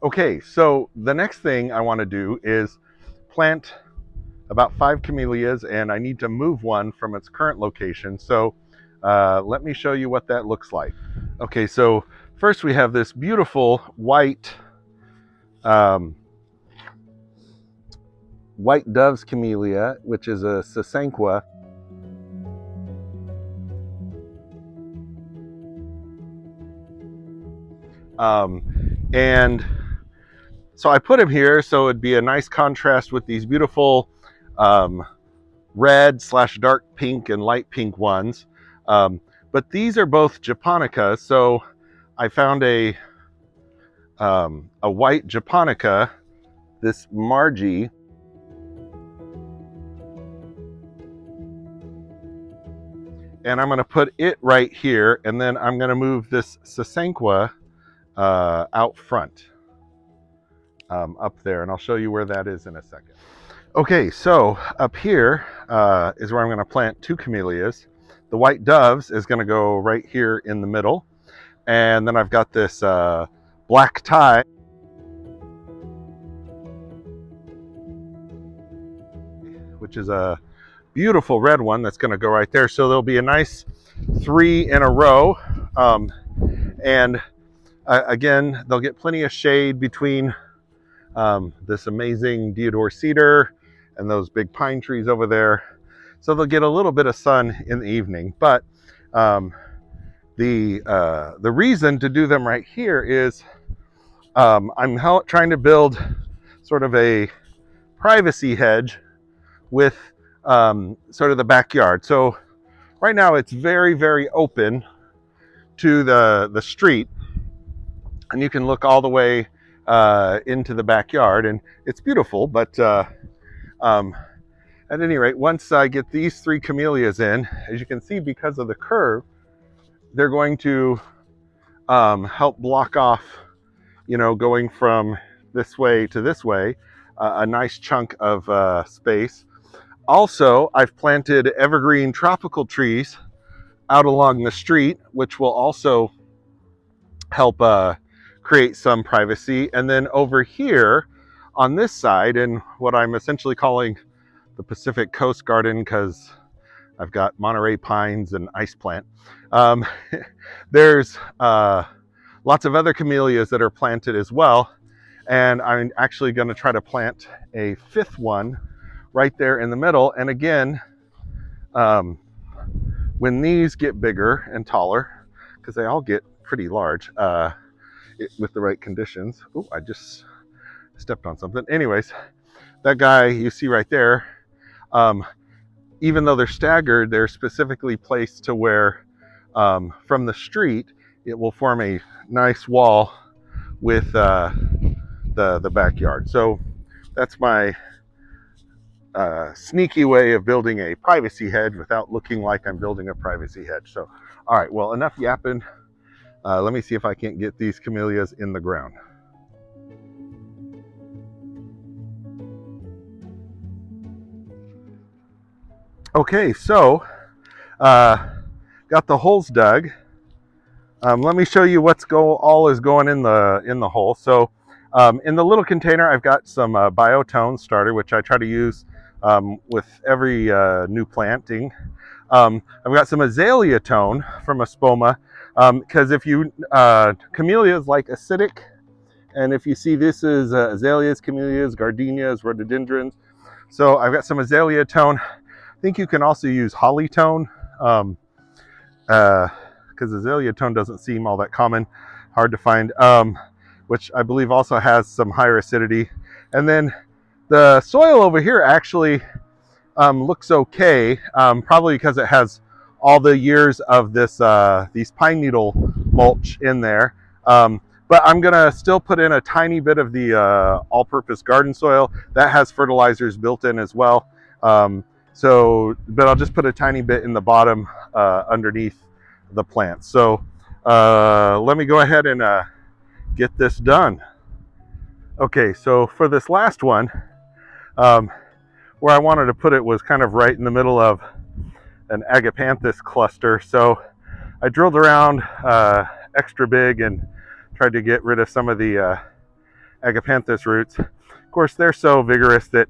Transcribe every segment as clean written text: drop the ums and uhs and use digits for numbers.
Okay, so the next thing I want to do is plant about 5 camellias, and I need to move one from its current location. So let me show you what that looks like. Okay, so first we have this beautiful um, white dove's camellia, which is a sasanqua. And so I put him here so it'd be a nice contrast with these beautiful um, red / dark pink and light pink ones. But these are both japonica, so I found a white japonica, this Margie, and I'm going to put it right here, and then I'm going to move this sasanqua out front, up there, and I'll show you where that is in a second. Okay, so up here is where I'm going to plant 2 camellias. The white doves is going to go right here in the middle, and then I've got this black tie, which is a beautiful red one that's going to go right there. So there'll be a nice 3 in a row, and again, they'll get plenty of shade between this amazing deodar cedar and those big pine trees over there. So they'll get a little bit of sun in the evening. But the reason to do them right here is I'm trying to build sort of a privacy hedge with sort of the backyard. So right now it's very, very open to the street, and you can look all the way into the backyard, and it's beautiful. But at any rate, once I get these 3 camellias in, as you can see, because of the curve, they're going to help block off, going from this way to this way, a nice chunk of space. Also, I've planted evergreen tropical trees out along the street, which will also help create some privacy. And then over here on this side, in what I'm essentially calling the Pacific Coast Garden, because I've got Monterey pines and ice plant, there's lots of other camellias that are planted as well. And I'm actually going to try to plant a 5th one right there in the middle. And again, when these get bigger and taller, because they all get pretty large with the right conditions. Oh, I just stepped on something. Anyways, that guy you see right there, even though they're staggered, they're specifically placed to where from the street it will form a nice wall with the backyard. So that's my sneaky way of building a privacy hedge without looking like I'm building a privacy hedge. So, all right, well, enough yapping. Let me see if I can't get these camellias in the ground. Okay, so got the holes dug. Let me show you what's all is going in the hole. So in the little container, I've got some biotone starter, which I try to use with every new planting. I've got some azalea tone from a spoma, because if you camellias like acidic, and if you see, this is azaleas, camellias, gardenias, rhododendrons. So I've got some azalea tone. I think you can also use holly tone, because azalea tone doesn't seem all that common, hard to find, which I believe also has some higher acidity. And then the soil over here actually looks okay, probably because it has all the years of these pine needle mulch in there. But I'm gonna still put in a tiny bit of the all-purpose garden soil that has fertilizers built in as well. But I'll just put a tiny bit in the bottom underneath the plants. So let me go ahead and get this done. Okay, so for this last one, where I wanted to put it was kind of right in the middle of an agapanthus cluster. So I drilled around extra big and tried to get rid of some of the agapanthus roots. Of course, they're so vigorous that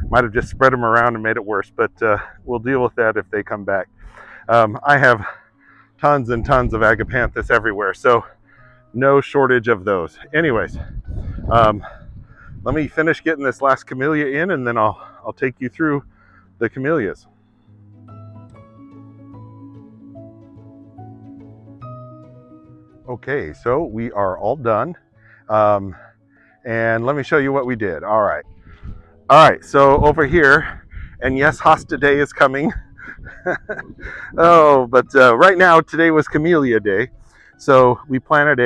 might have just spread them around and made it worse, but we'll deal with that if they come back. I have tons and tons of agapanthus everywhere, so no shortage of those. Anyways, let me finish getting this last camellia in, and then I'll take you through the camellias. Okay, so we are all done. And let me show you what we did. All right, so over here, and yes, Hosta Day is coming. Oh, but right now, today was Camellia Day. So we planted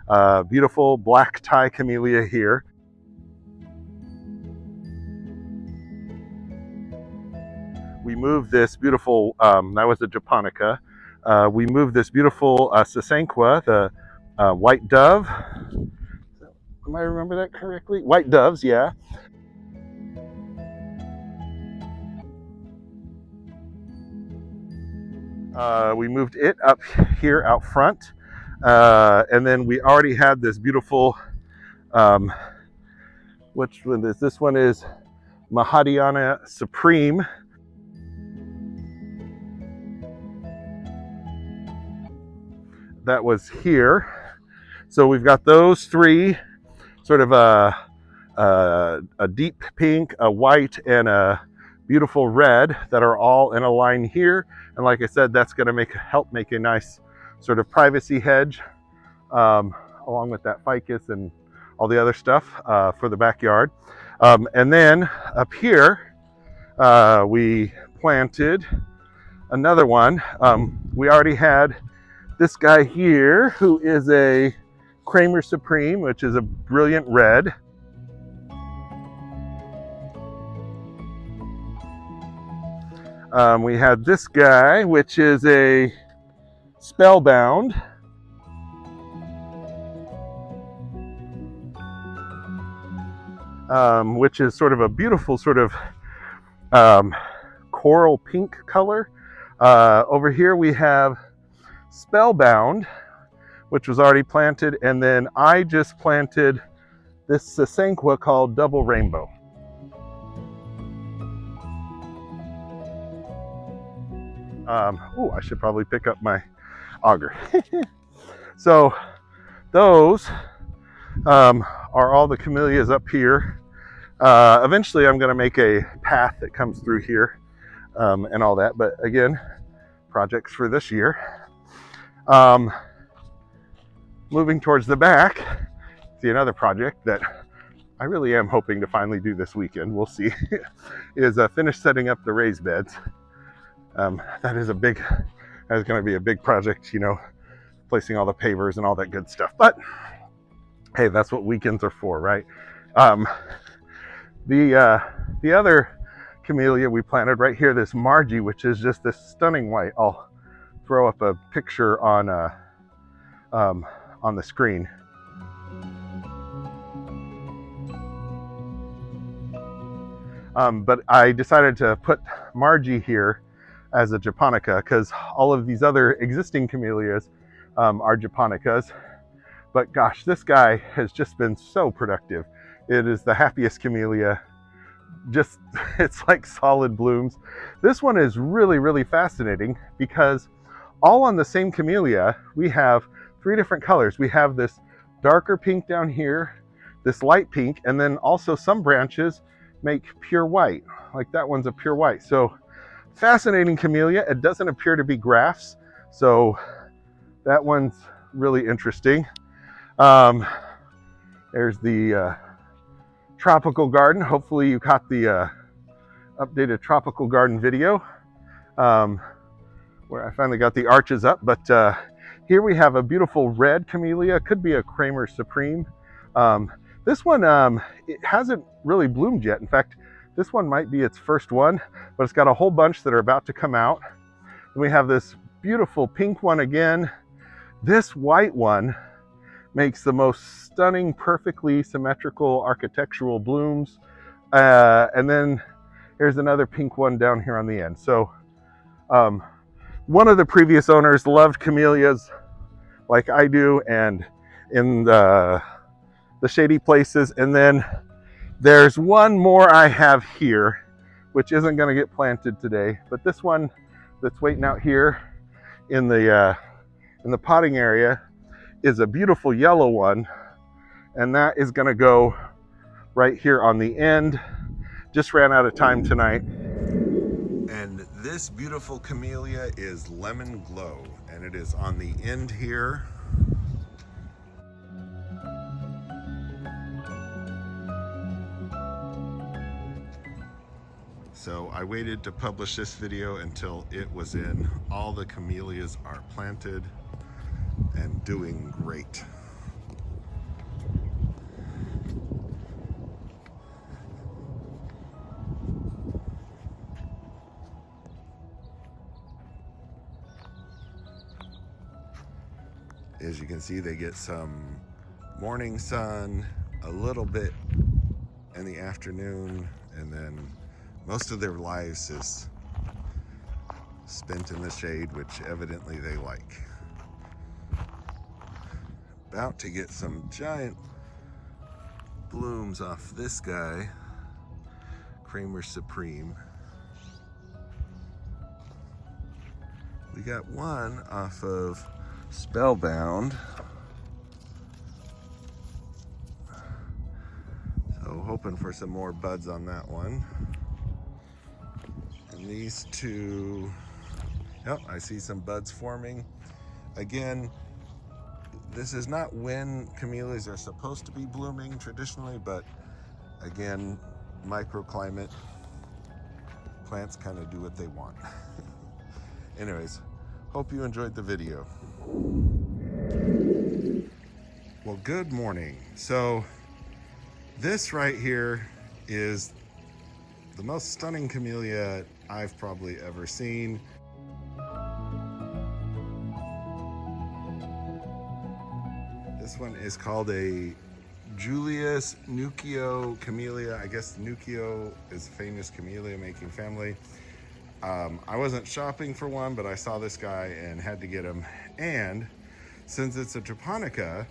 a beautiful black tie camellia here. We moved this beautiful, that was a japonica. We moved this beautiful sasanqua, the white dove. Am I remember that correctly? White doves, yeah. We moved it up here out front. And then we already had this beautiful, which one is this? One is Mahotiana Supreme. That was here. So we've got those three, sort of a deep pink, a white, and a beautiful red that are all in a line here. And like I said, that's going to help make a nice sort of privacy hedge, along with that ficus and all the other stuff for the backyard. And then up here, we planted another one. We already had this guy here, who is a Kramer Supreme, which is a brilliant red. We had this guy, which is a Spellbound. Which is sort of a beautiful sort of coral pink color. Over here we have Spellbound, which was already planted, and then I just planted this sasanqua called Double Rainbow. I should probably pick up my auger. So those are all the camellias up here. Eventually I'm going to make a path that comes through here and all that, but again, projects for this year. Moving towards the back, see another project that I really am hoping to finally do this weekend, we'll see, is finish setting up the raised beds. That is going to be a big project, you know, placing all the pavers and all that good stuff. But hey, that's what weekends are for, right? The other camellia we planted right here, this Margie, which is just this stunning white. I'll throw up a picture on the screen. But I decided to put Margie here as a japonica because all of these other existing camellias are japonicas. But gosh, this guy has just been so productive. It is the happiest camellia. Just, it's like solid blooms. This one is really, really fascinating because all on the same camellia, we have three different colors. We have this darker pink down here, this light pink, and then also some branches make pure white. Like that one's a pure white. So fascinating camellia. It doesn't appear to be grafts. So that one's really interesting. There's the tropical garden. Hopefully you caught the updated tropical garden video where I finally got the arches up. But here we have a beautiful red camellia. Could be a Kramer Supreme. This one, it hasn't really bloomed yet. In fact, this one might be its first one, but it's got a whole bunch that are about to come out. And we have this beautiful pink one again. This white one makes the most stunning, perfectly symmetrical architectural blooms. And then here's another pink one down here on the end. So one of the previous owners loved camellias like I do, and in the the shady places. And then there's one more I have here, which isn't going to get planted today, but this one that's waiting out here in the potting area is a beautiful yellow one, and that is going to go right here on the end. Just ran out of time tonight. And this beautiful camellia is Lemon Glow, and it is on the end here. So I waited to publish this video until it was in. All the camellias are planted and doing great. As you can see, they get some morning sun, a little bit in the afternoon, and then most of their lives is spent in the shade, which evidently they like. About to get some giant blooms off this guy, Kramer Supreme. We got one off of Spellbound. So hoping for some more buds on that one. And these two, yep, I see some buds forming. Again, this is not when camellias are supposed to be blooming traditionally, but again, microclimate, plants kind of do what they want. Anyways, hope you enjoyed the video. Well, good morning. So this right here is the most stunning camellia I've probably ever seen. This one is called a Julius Nuccio Camellia. I guess Nuccio is a famous camellia making family. I wasn't shopping for one, but I saw this guy and had to get him. And since it's a japonica,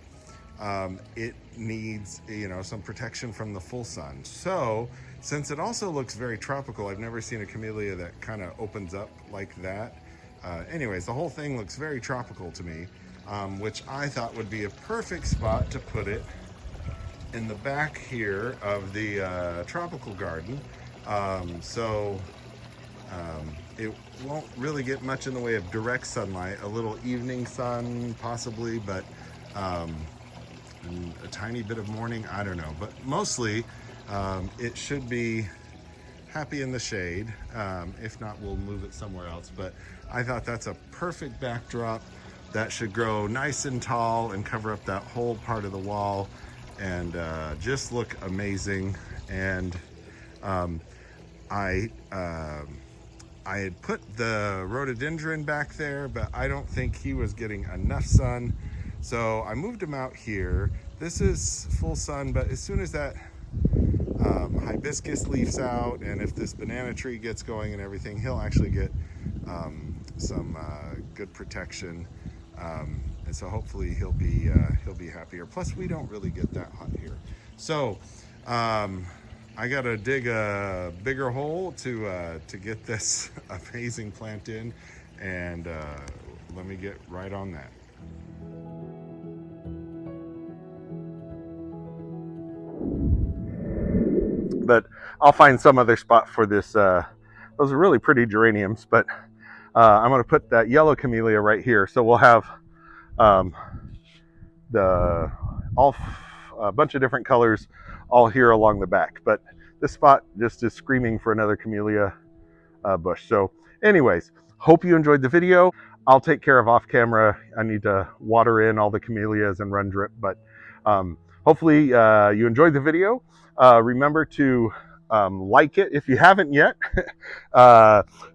it needs, some protection from the full sun. So since it also looks very tropical, I've never seen a camellia that kind of opens up like that. Anyways, the whole thing looks very tropical to me, which I thought would be a perfect spot to put it in the back here of the tropical garden. It won't really get much in the way of direct sunlight, a little evening sun possibly, but a tiny bit of morning, I don't know. But mostly it should be happy in the shade. If not, we'll move it somewhere else. But I thought that's a perfect backdrop that should grow nice and tall and cover up that whole part of the wall and just look amazing. And I had put the rhododendron back there, but I don't think he was getting enough sun. So I moved him out here. This is full sun, but as soon as that hibiscus leaves out, and if this banana tree gets going and everything, he'll actually get some good protection. And so hopefully he'll be happier. Plus we don't really get that hot here. So I gotta dig a bigger hole to get this amazing plant in, and let me get right on that. But I'll find some other spot for this. Those are really pretty geraniums, but I'm gonna put that yellow camellia right here. So we'll have a bunch of different colors all here along the back. But this spot just is screaming for another camellia bush. So anyways, hope you enjoyed the video. I'll take care of off camera. I need to water in all the camellias and run drip, but hopefully you enjoyed the video. Remember to like it if you haven't yet.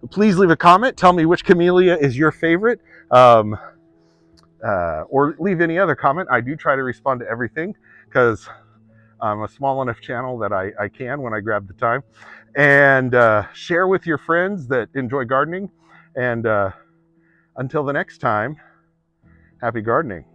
Please leave a comment. Tell me which camellia is your favorite, or leave any other comment. I do try to respond to everything because I'm a small enough channel that I can when I grab the time. And share with your friends that enjoy gardening. And until the next time, happy gardening.